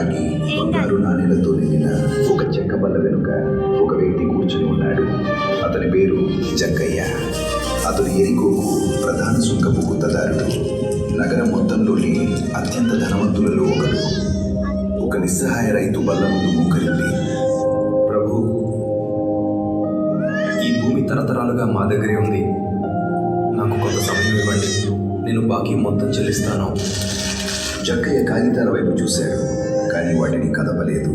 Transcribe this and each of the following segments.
రాగి బంగారు నాణేలతో నిండిన ఒక చెక్క బల్ల వెనుక ఒక వ్యక్తి కూర్చుని ఉన్నాడు. అతని పేరు జక్కయ్య. అతడు ఎరికోకు ప్రధాన సుంకపు గుత్తదారుడు. నగరం మొత్తంలోని అత్యంత ధనవంతులలో ఒకడు. ఒక నిస్సహాయ రైతు బల్ల ముందు మోకరింది. ప్రభు, ఈ భూమి తరతరాలుగా మా దగ్గరే ఉంది. నాకు కొంత సమయం ఇవ్వండి, నేను బాకీ మొత్తం చెల్లిస్తాను. జక్కయ్య కాగితాల వైపు చూశాడు, కానీ వాటిని కదపలేదు.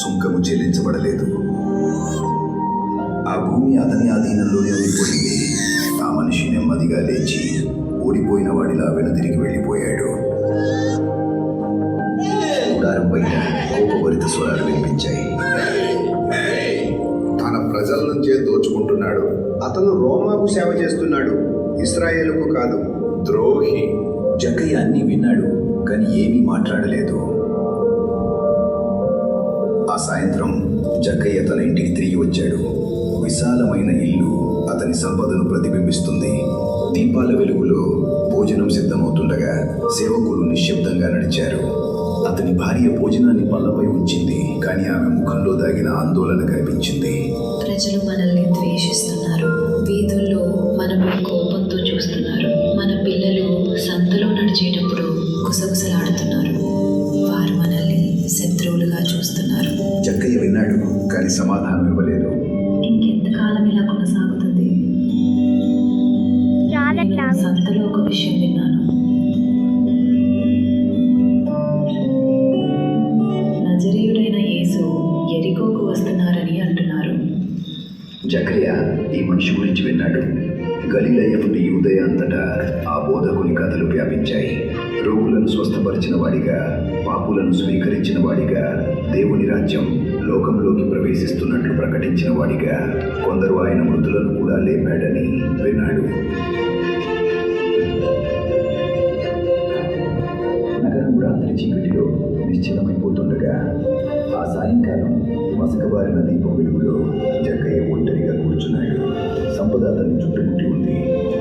సుంకము చెల్లించబడలేదు. ఆ భూమి అతని ఆధీనంలోనే ఉండిపోయింది. ఆ మనిషి నెమ్మదిగా లేచి ఓడిపోయిన వాడిలా వెనుదిరిగి వెళ్ళిపోయాడు. గుడారం బయట కోపభరిత స్వరాలు వినిపించాయి. తన ప్రజల నుంచే దోచుకుంటున్నాడు. అతను రోమాకు సేవ చేస్తున్నాడు, ఇశ్రాయేలుకు కాదు. ద్రోహి. జక్కయ్య అన్నీ విన్నాడు, కానీ ఏమీ మాట్లాడలేదు. ఆ సాయంత్రం జక్కయ్య తన ఇంటికి తిరిగి వచ్చాడు. విశాలమైన ఇల్లు అతని సంపదను ప్రతిబింబిస్తుంది. దీపాల వెలుగులో భోజనం సిద్ధమవుతుండగా సేవకులు నిశ్శబ్దంగా నడిచారు. అతని భార్య భోజనాన్ని పళ్ళపై ఉంచింది, కానీ ఆమె ముఖంలో దాగిన ఆందోళన కనిపించింది. ప్రజలు మనల్ని ద్వేషిస్తున్నారు, వీధుల్లో మనపై కోపంతో చూస్తున్నారు. మన పిల్లలు సంతలో నడిచేటప్పుడు గుసగుసలాడుతున్నారు. వారు మనల్ని శత్రువులుగా చూస్తున్నారు. జక్కయ్య విన్నాడు, కానీ సమాధానం ఇవ్వలేదు. ఇంకెంతకాలం ఇలా కొనసాగుతుంది? నేను సంతలో ఒక విషయం విన్నాను. నజరీయుడైన యేసు ఎరికోకు వస్తున్నారని అంటున్నారు. జక్కయ్య ఈ మనిషి గురించి విన్నాడు. గలిలయ నుండి యూదయ అంతటా ఆ బోధకుని కథలు వ్యాపించాయి. రోగులను స్వస్థపరిచిన వాడిగా, పాపులను స్వీకరించిన వాడిగా, దేవుని రాజ్యం లోకంలోకి ప్రవేశిస్తున్నట్లు ప్రకటించిన వాడిగా, కొందరు ఆయన మృతులను కూడా లేపాడని విన్నాడు. నగరం రాత్రి చీకటిలో నిశ్చలమైపోతుండగా ఆ సాయంకాలం మసకబారిన దీపం వెలుగులో జక్కయ్య ఒంటరిగా కూర్చున్నాడు. సంపద అతన్ని చుట్టుముట్టి ఉంది.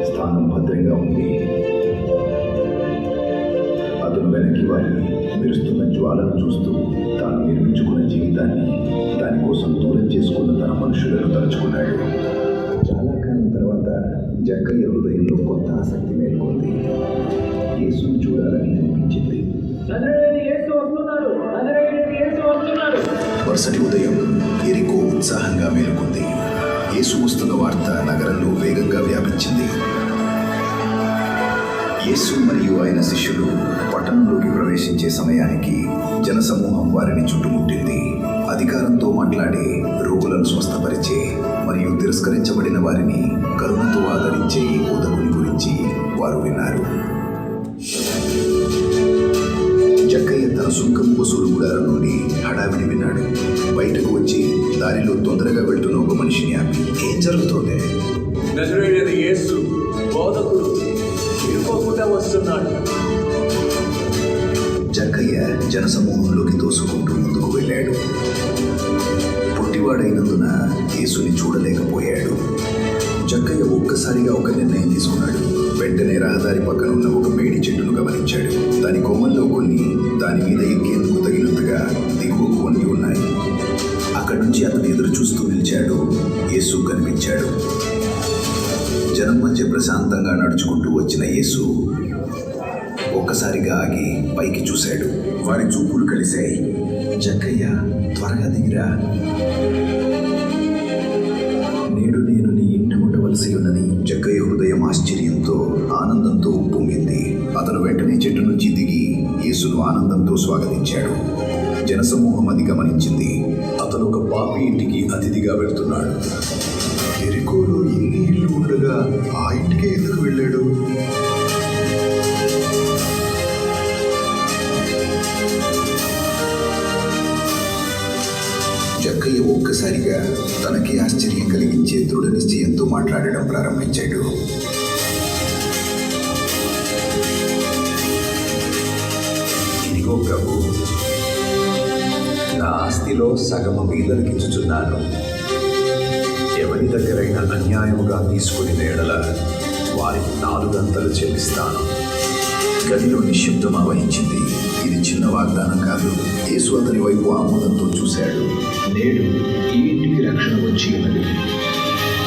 స్థానం భద్రంగా ఉంది. అతను వెనక్కి వారి మెరుస్తున్న జ్వాలను చూస్తూ తాను నిర్మించుకున్న జీవితాన్ని, దానికోసం దూరం చేసుకున్న తన మనుషులను తలుచుకున్నాడు. చాలా కాలం తర్వాత జక్కయ్య హృదయంలో కొత్త ఆసక్తి మేల్కొంది. యేసును చూడాలని అనిపించింది. మరుసటి ఉదయం ఎరికో ఉత్సాహంగా మేలుకుంది. యేసు వస్తున్న వార్త నగరంలో వేగంగా వ్యాపించింది. యేసు మరియు ఆయన శిష్యులు పట్టణంలోకి ప్రవేశించే సమయానికి జనసమూహం వారిని చుట్టుముట్టింది. అధికారంతో మాట్లాడే, రోగులను స్వస్థపరిచే మరియు తిరస్కరించబడిన వారిని కరుణతో ఆదరించే ఈ బోధకుని గురించి వారు విన్నారు. జక్కయ్య తన సుంకం వసూలు గుడారం నుండి హడావిడి విన్నాడు. బయటకు వచ్చి దారిలో తొందరగా వెళ్తున్న ఒక మనిషిని ఆపి, ఏం జరుగుతోంది? నజరేయుడైన యేసు బోధకుడు ఇరుకోకుండా వస్తున్నాడు. జక్కయ్య జనసమూహంలోకి తోసుకుంటూ ముందుకు వెళ్ళాడు. పుట్టివాడైనందున యేసుని చూడలేకపోయాడు. జక్కయ్య ఒక్కసారిగా ఒక నిర్ణయం తీసుకున్నాడు. వెంటనే రహదారి పక్కన ఉన్న ఒక మేడి చెట్టును గమనించాడు. దాని కొమ్మల్లో కొన్ని దాని మీద ఎక్కేందుకు తగినంతగా దిగువకు వంగి ఉన్నాయి. అక్కడి నుంచి అతను ఎదురు చూస్తూ నిలిచాడు. యేసు కనిపించాడు. జనం మధ్య ప్రశాంతంగా నడుచుకుంటూ వచ్చిన యేసు ఒక్కసారిగా ఆగి పైకి చూశాడు. వారి చూపులు కలిశాయి. జక్కయ్య, త్వరగా దిగిరా. నేడు నేను నీ ఇంట ఉండవలసి ఉన్నది. జక్కయ్య హృదయం ఆశ్చర్యంతో, ఆనందంతో ఉప్పొంగింది. అతను వెంటనే చెట్టు నుంచి దిగి యేసును ఆనందంతో స్వాగతించాడు. జనసమూహం అది గమనించింది. అతను ఒక పాపి ఇంటికి అతిథిగా వెళ్తున్నాడు. ఎరికోలో ఇన్ని ఇల్లు ఉండగా ఆ ఇంటికే ఎందుకు వెళ్ళాడు? జక్కయ్య ఒక్కసారిగా తనకి ఆశ్చర్యం కలిగించే దృఢ నిశ్చయంతో మాట్లాడడం ప్రారంభించాడు. ఇదిగో ప్రభు, నా ఆస్తిలో సగము మీదకిచ్చుచున్నాను. ఎవరి దగ్గరైనా అన్యాయముగా తీసుకుని ఎడల వారికి 4 గంటలు చెల్లిస్తాను. గదిలో నిశ్శబ్దం ఆవహించింది. ఇది చిన్న వాగ్దానం కాదు. యేసు అతని వైపు ఆమోదంతో చూశాడు. నేడు ఈ ఇంటికి రక్షణ వచ్చి ఉన్నది.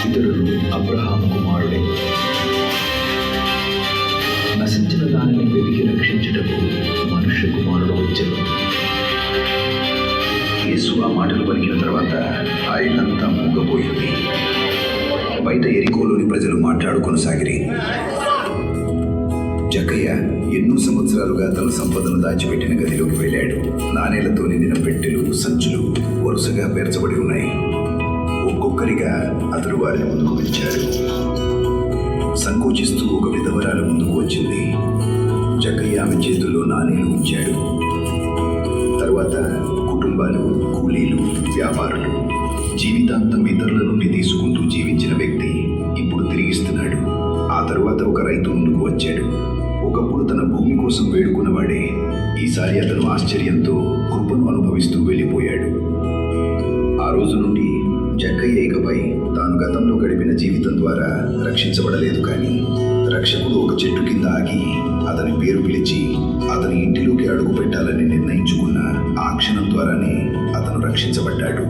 ఇతరులు అబ్రహాము కుమారుడే. నశించిన దానిని వెతికి రక్షించుటకు మనుష్య కుమారుడు వచ్చాడు. యేసు ఆ మాటలు పలికిన తర్వాత ఆ ఇల్లంతా మూగపోయింది. బయట ఎరికోలోని ప్రజలు మాట్లాడుకొనసాగిరి. జక్కయ్య ఎన్నో సంవత్సరాలుగా తన సంపదను దాచిపెట్టిన గదిలోకి వెళ్ళాడు. నాణేలతో నిండిన పెట్టెలు, సంచులు వరుసగా పేర్చబడి ఉన్నాయి. ఒక్కొక్కరిగా అతడు వారిని ముందుకు పిలిచాడు. సంకోచిస్తూ ఒక విధవరాలు ముందుకు వచ్చింది. జక్కయ్య ఆమె చేతుల్లో నాణేలు ఉంచాడు. తర్వాత కుటుంబాలు, కూలీలు, వ్యాపారులు, జీవితాంతం ఇతరుల నుండి తీసుకుంటూ జీవించిన వ్యక్తి ఇప్పుడు తిరిగిస్తున్నాడు. ఆ తరువాత ఒక రైతు ముందుకు వచ్చాడు. ఒకప్పుడు తన భూమి కోసం వేడుకున్నవాడే ఈసారి అతను ఆశ్చర్యంతో కృపను అనుభవిస్తూ వెళ్ళిపోయాడు. ఆ రోజు నుండి జక్కయ్య ఇకపై తాను గతంలో గడిపిన జీవితం ద్వారా రక్షించబడలేదు, కానీ రక్షకుడు ఒక చెట్టు కింద ఆగి అతని పేరు పిలిచి అతని ఇంటిలోకి అడుగు పెట్టాలని నిర్ణయించుకున్న ఆ క్షణం ద్వారానే అతను రక్షించబడ్డాడు.